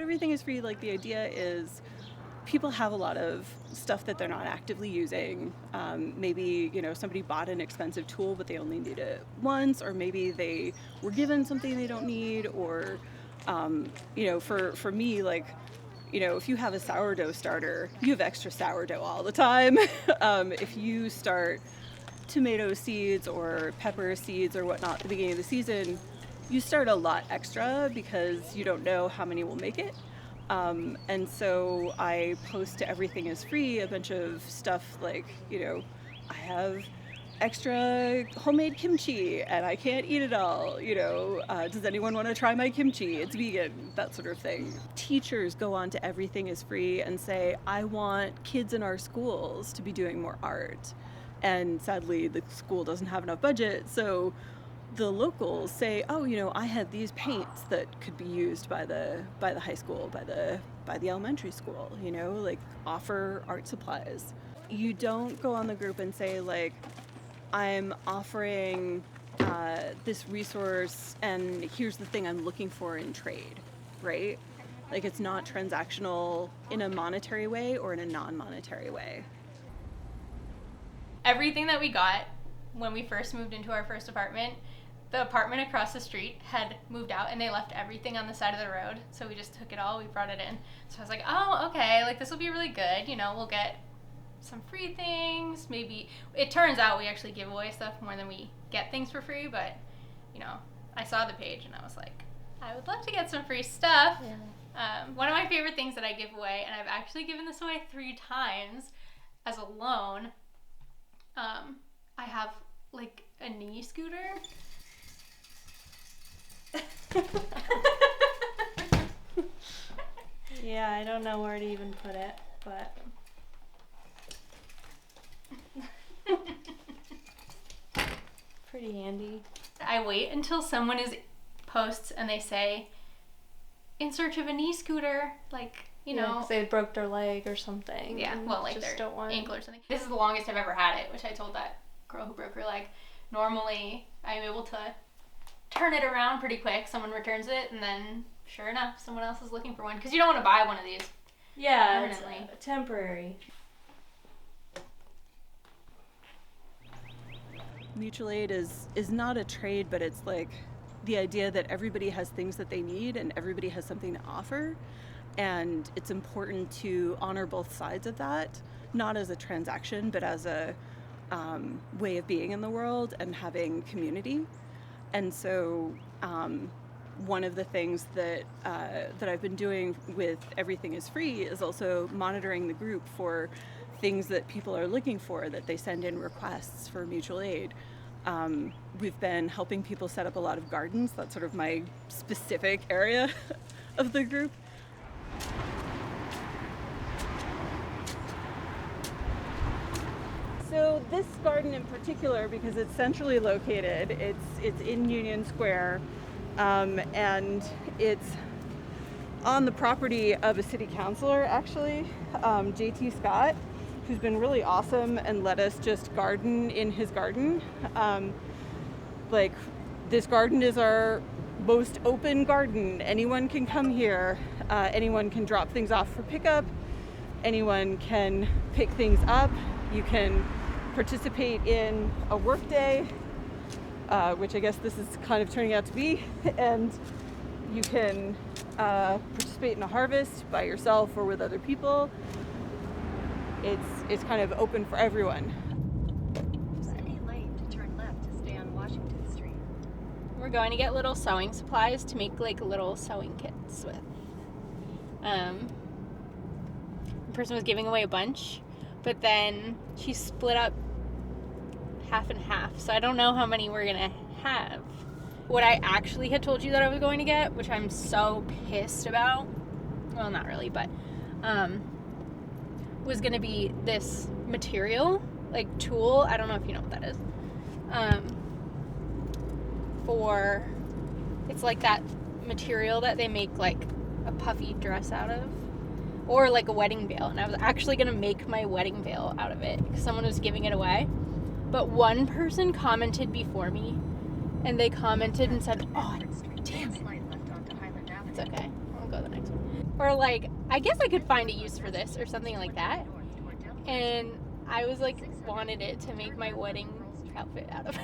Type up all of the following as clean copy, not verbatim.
Everything is Free, like the idea is people have a lot of stuff that they're not actively using. Maybe, somebody bought an expensive tool, but they only need it once, or maybe they were given something they don't need, or, for me, like, if you have a sourdough starter, you have extra sourdough all the time. If you start tomato seeds or pepper seeds or whatnot at the beginning of the season, you start a lot extra because you don't know how many will make it. And so I post to Everything is Free a bunch of stuff like, I have extra homemade kimchi and I can't eat it all. Does anyone want to try my kimchi? It's vegan, that sort of thing. Teachers go on to Everything is Free and say, I want kids in our schools to be doing more art. And sadly, the school doesn't have enough budget, so the locals say, I have these paints that could be used by the high school, by the elementary school, like offer art supplies. You don't go on the group and say, like, I'm offering this resource and here's the thing I'm looking for in trade, right? Like, it's not transactional in a monetary way or in a non-monetary way. Everything that we got when we first moved into our first apartment, the apartment across the street had moved out and they left everything on the side of the road. So we just took it all, we brought it in. So I was like, oh, okay, like this will be really good. We'll get some free things. Maybe it turns out we actually give away stuff more than we get things for free. But, I saw the page and I was like, I would love to get some free stuff. Yeah. One of my favorite things that I give away, and I've actually given this away 3 times as a loan, I have like a knee scooter. Yeah, I don't know where to even put it, but pretty handy. I wait until someone posts and they say, in search of a knee scooter, like, because they broke their leg or something. Yeah, well, like their ankle or something. This is the longest I've ever had it, which I told that girl who broke her leg. Normally, I'm able to turn it around pretty quick. Someone returns it, and then, sure enough, someone else is looking for one. Because you don't want to buy one of these. Yeah, permanently. It's temporary. Mutual aid is not a trade, but it's like the idea that everybody has things that they need and everybody has something to offer. And it's important to honor both sides of that, not as a transaction, but as a way of being in the world and having community. And so one of the things that I've been doing with Everything is Free is also monitoring the group for things that people are looking for, that they send in requests for mutual aid. We've been helping people set up a lot of gardens. That's sort of my specific area of the group. So this garden in particular, because it's centrally located, it's in Union Square, and it's on the property of a city councilor, actually, J.T. Scott, who's been really awesome and let us just garden in his garden. This garden is our most open garden. Anyone can come here. Anyone can drop things off for pickup. Anyone can pick things up. You can participate in a work day, which I guess this is kind of turning out to be, and you can participate in a harvest by yourself or with other people. It's kind of open for everyone. City Lane to turn left to stay on Washington Street. We're going to get little sewing supplies to make like little sewing kits with. The person was giving away a bunch, but then she split up half and half, so I don't know how many we're gonna have. What I actually had told you that I was going to get, which I'm so pissed about, well, not really, but was gonna be this material, like tulle, I don't know if you know what that is, it's like that material that they make like a puffy dress out of, or like a wedding veil, and I was actually gonna make my wedding veil out of it because someone was giving it away, but one person commented before me, and they commented and said, oh, damn it, it's okay, I'll go the next one. Or like, I guess I could find a use for this or something like that. And I was like, wanted it to make my wedding outfit out of.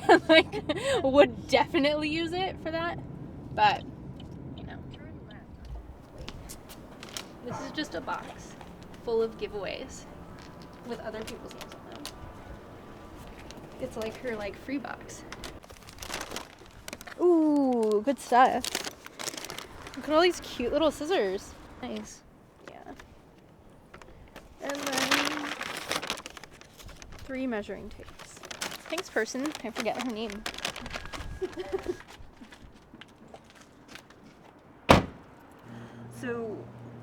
And, like, would definitely use it for that. But, you know. This is just a box full of giveaways with other people's names on them. It's like her like free box. Ooh, good stuff. Look at all these cute little scissors. Nice. Yeah. And then 3 measuring tapes. Thanks, person. I forget her name. So,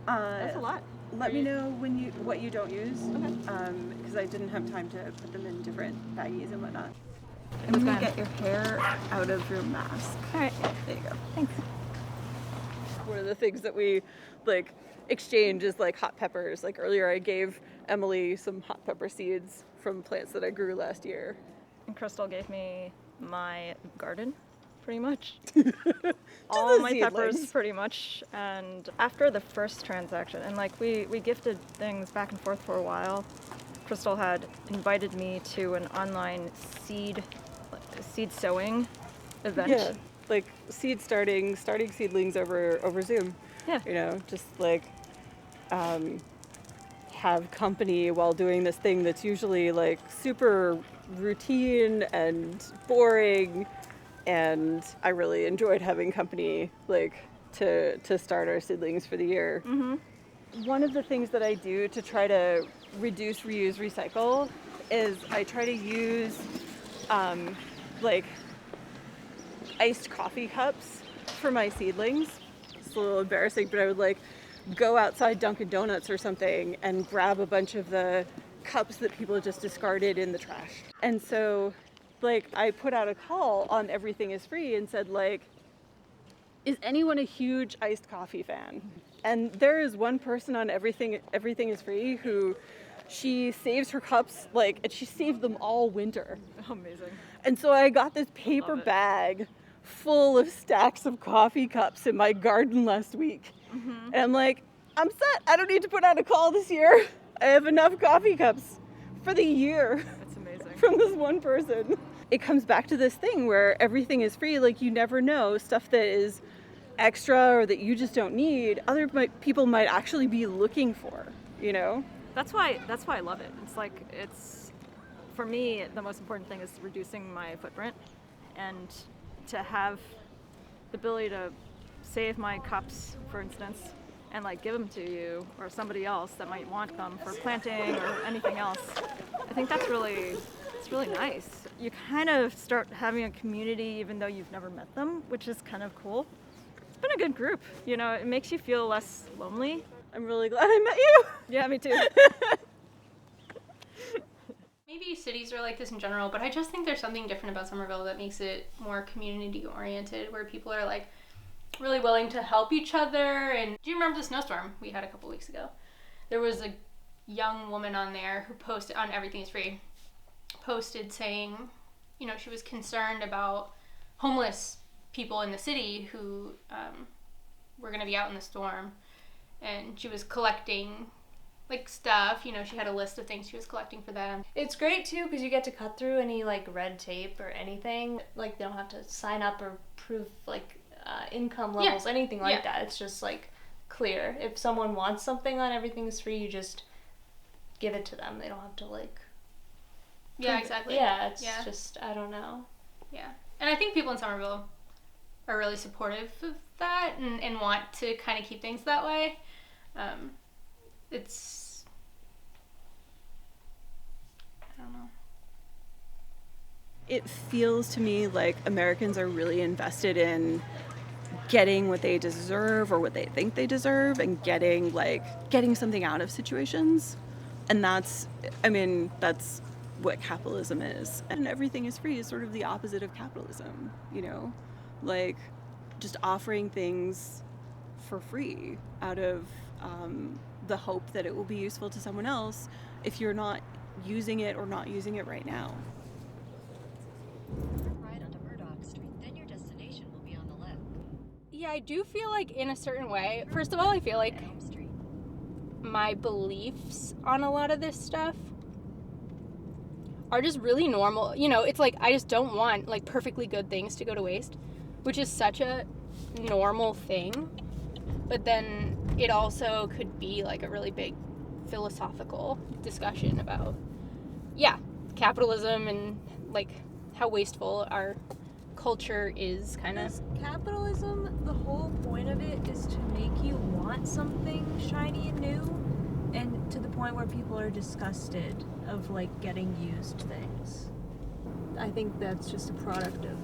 That's a lot. let me know what you don't use, because I didn't have time to put them in different baggies and whatnot. And That's then fine. get your hair out of your mask. All right. There you go. Thanks. One of the things that we like exchange is like hot peppers. Like earlier, I gave Emily some hot pepper seeds from plants that I grew last year. And Crystal gave me my garden, pretty much. Just All the my seedlings. peppers, pretty much. And after the first transaction, and like we gifted things back and forth for a while, Crystal had invited me to an online seed sowing event. Yeah, like starting seedlings over Zoom. Yeah. You know, just like have company while doing this thing that's usually like super routine and boring, and I really enjoyed having company like to start our seedlings for the year. Mm-hmm. One of the things that I do to try to reduce, reuse, recycle is I try to use like iced coffee cups for my seedlings. It's a little embarrassing, but I would like go outside Dunkin' Donuts or something and grab a bunch of the cups that people just discarded in the trash. And so like I put out a call on Everything is Free and said like, is anyone a huge iced coffee fan? And there is one person on Everything is Free who she saves her cups like, and she saved them all winter. Amazing. And so I got this paper Love it. bag full of stacks of coffee cups in my garden last week. Mm-hmm. And I'm like, I'm set. I don't need to put out a call this year. I have enough coffee cups for the year That's amazing. from this one person. It comes back to this thing where everything is free. Like you never know, stuff that is extra or that you just don't need, people might actually be looking for, you know? That's why I love it. It's like, it's, for me, the most important thing is reducing my footprint, and to have the ability to save my cups, for instance, and like give them to you or somebody else that might want them for planting or anything else. I think it's really nice. You kind of start having a community even though you've never met them, which is kind of cool. It's been a good group, you know, it makes you feel less lonely. I'm really glad I met you. Yeah, me too. Maybe cities are like this in general, but I just think there's something different about Somerville that makes it more community oriented, where people are like really willing to help each other. And do you remember the snowstorm we had a couple weeks ago? There was a young woman on there who posted on Everything is Free, posted saying, you know, she was concerned about homeless people in the city who were going to be out in the storm, and she was collecting like stuff, you know, she had a list of things she was collecting for them. It's great too because you get to cut through any like red tape or anything. Like they don't have to sign up or prove like income levels, anything like that. It's just like clear. If someone wants something on Everything is Free, you just give it to them. They don't have to like. Yeah, exactly. Yeah, it's just, I don't know. Yeah. And I think people in Somerville are really supportive of that and want to kind of keep things that way. It's, I don't know. It feels to me like Americans are really invested in getting what they deserve or what they think they deserve, and getting something out of situations. And that's what capitalism is. And Everything is Free is sort of the opposite of capitalism, you know? Like just offering things for free out of the hope that it will be useful to someone else if you're not using it or not using it right now. Right onto Murdoch Street, then your destination will be on the left. Yeah, I do feel like in a certain way. First of all, I feel like Elm Street. my beliefs on a lot of this stuff are just really normal. You know, it's like I just don't want like perfectly good things to go to waste, which is such a normal thing. But then it also could be like a really big philosophical discussion about, yeah, capitalism and like how wasteful our culture is, kind of. Because capitalism, the whole point of it is to make you want something shiny and new, and to the point where people are disgusted of like getting used things. I think that's just a product of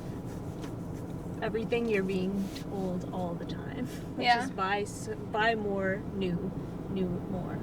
everything you're being told all the time, which Yeah. is buy more, new more.